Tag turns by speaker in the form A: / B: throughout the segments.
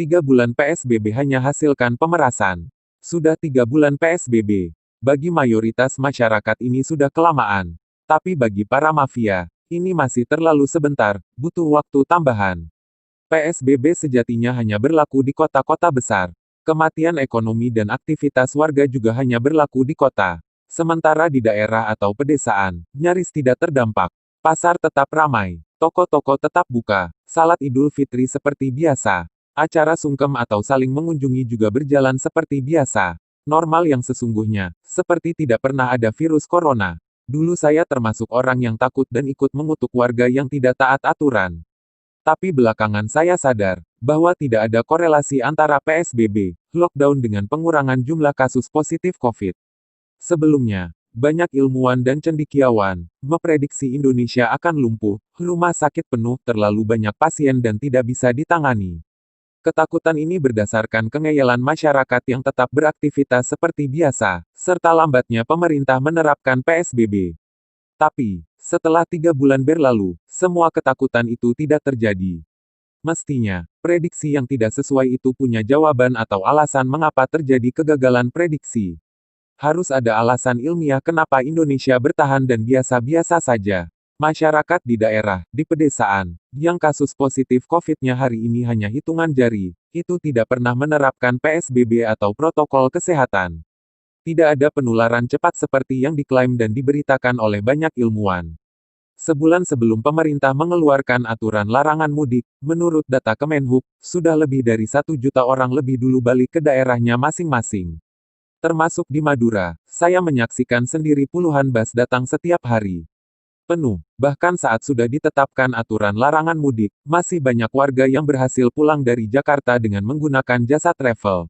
A: 3 bulan PSBB hanya hasilkan pemerasan. Sudah 3 bulan PSBB. Bagi mayoritas masyarakat ini sudah kelamaan. Tapi bagi para mafia, ini masih terlalu sebentar, butuh waktu tambahan. PSBB sejatinya hanya berlaku di kota-kota besar. Kematian ekonomi dan aktivitas warga juga hanya berlaku di kota. Sementara di daerah atau pedesaan, nyaris tidak terdampak. Pasar tetap ramai, toko-toko tetap buka, salat Idul Fitri seperti biasa. Acara sungkem atau saling mengunjungi juga berjalan seperti biasa. Normal yang sesungguhnya, seperti tidak pernah ada virus corona. Dulu saya termasuk orang yang takut dan ikut mengutuk warga yang tidak taat aturan. Tapi belakangan saya sadar, bahwa tidak ada korelasi antara PSBB, lockdown dengan pengurangan jumlah kasus positif COVID. Sebelumnya, banyak ilmuwan dan cendekiawan memprediksi Indonesia akan lumpuh, rumah sakit penuh, terlalu banyak pasien dan tidak bisa ditangani. Ketakutan ini berdasarkan kengeyalan masyarakat yang tetap beraktivitas seperti biasa, serta lambatnya pemerintah menerapkan PSBB. Tapi, setelah 3 bulan berlalu, semua ketakutan itu tidak terjadi. Mestinya, prediksi yang tidak sesuai itu punya jawaban atau alasan mengapa terjadi kegagalan prediksi. Harus ada alasan ilmiah kenapa Indonesia bertahan dan biasa-biasa saja. Masyarakat di daerah, di pedesaan, yang kasus positif COVID-nya hari ini hanya hitungan jari, itu tidak pernah menerapkan PSBB atau protokol kesehatan. Tidak ada penularan cepat seperti yang diklaim dan diberitakan oleh banyak ilmuwan. Sebulan sebelum pemerintah mengeluarkan aturan larangan mudik, menurut data Kemenhub, sudah lebih dari 1 juta orang lebih dulu balik ke daerahnya masing-masing. Termasuk di Madura, saya menyaksikan sendiri puluhan bus datang setiap hari. Penuh, bahkan saat sudah ditetapkan aturan larangan mudik, masih banyak warga yang berhasil pulang dari Jakarta dengan menggunakan jasa travel.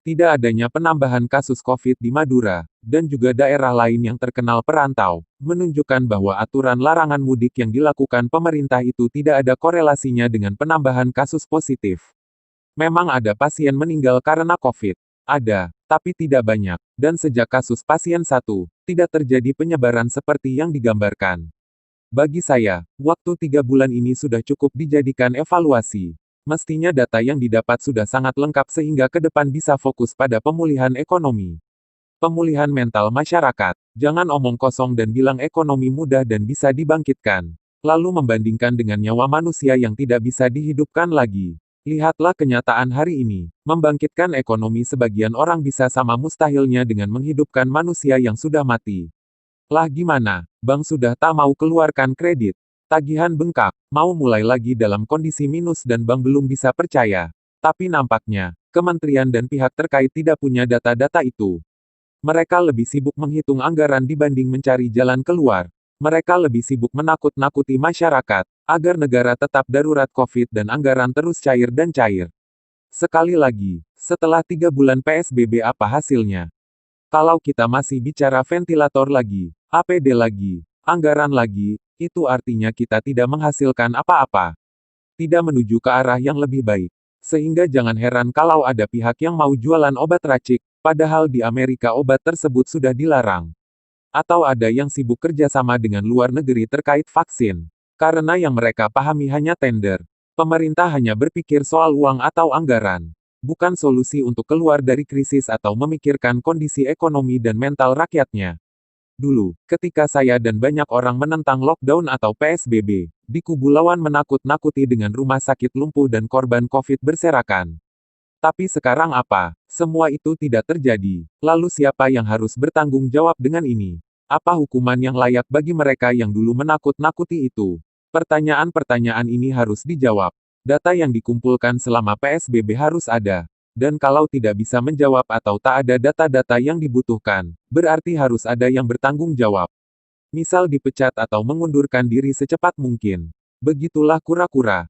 A: Tidak adanya penambahan kasus COVID di Madura, dan juga daerah lain yang terkenal perantau, menunjukkan bahwa aturan larangan mudik yang dilakukan pemerintah itu tidak ada korelasinya dengan penambahan kasus positif. Memang ada pasien meninggal karena COVID. Ada, tapi tidak banyak. Dan sejak kasus pasien 1, tidak terjadi penyebaran seperti yang digambarkan. Bagi saya, waktu 3 bulan ini sudah cukup dijadikan evaluasi. Mestinya data yang didapat sudah sangat lengkap sehingga ke depan bisa fokus pada pemulihan ekonomi. Pemulihan mental masyarakat. Jangan omong kosong dan bilang ekonomi mudah dan bisa dibangkitkan. Lalu membandingkan dengan nyawa manusia yang tidak bisa dihidupkan lagi. Lihatlah kenyataan hari ini. Membangkitkan ekonomi sebagian orang bisa sama mustahilnya dengan menghidupkan manusia yang sudah mati. Lah gimana? Bank sudah tak mau keluarkan kredit. Tagihan bengkak, mau mulai lagi dalam kondisi minus dan bank belum bisa percaya. Tapi nampaknya, kementerian dan pihak terkait tidak punya data-data itu. Mereka lebih sibuk menghitung anggaran dibanding mencari jalan keluar. Mereka lebih sibuk menakut-nakuti masyarakat, agar negara tetap darurat COVID dan anggaran terus cair dan cair. Sekali lagi, setelah 3 bulan PSBB apa hasilnya? Kalau kita masih bicara ventilator lagi, APD lagi, anggaran lagi, itu artinya kita tidak menghasilkan apa-apa. Tidak menuju ke arah yang lebih baik. Sehingga jangan heran kalau ada pihak yang mau jualan obat racik, padahal di Amerika obat tersebut sudah dilarang. Atau ada yang sibuk kerjasama dengan luar negeri terkait vaksin. Karena yang mereka pahami hanya tender. Pemerintah hanya berpikir soal uang atau anggaran. Bukan solusi untuk keluar dari krisis atau memikirkan kondisi ekonomi dan mental rakyatnya. Dulu, ketika saya dan banyak orang menentang lockdown atau PSBB, di kubu lawan menakut-nakuti dengan rumah sakit lumpuh dan korban COVID berserakan. Tapi sekarang apa? Semua itu tidak terjadi. Lalu siapa yang harus bertanggung jawab dengan ini? Apa hukuman yang layak bagi mereka yang dulu menakut-nakuti itu? Pertanyaan-pertanyaan ini harus dijawab. Data yang dikumpulkan selama PSBB harus ada. Dan kalau tidak bisa menjawab atau tak ada data-data yang dibutuhkan, berarti harus ada yang bertanggung jawab. Misal dipecat atau mengundurkan diri secepat mungkin. Begitulah kura-kura.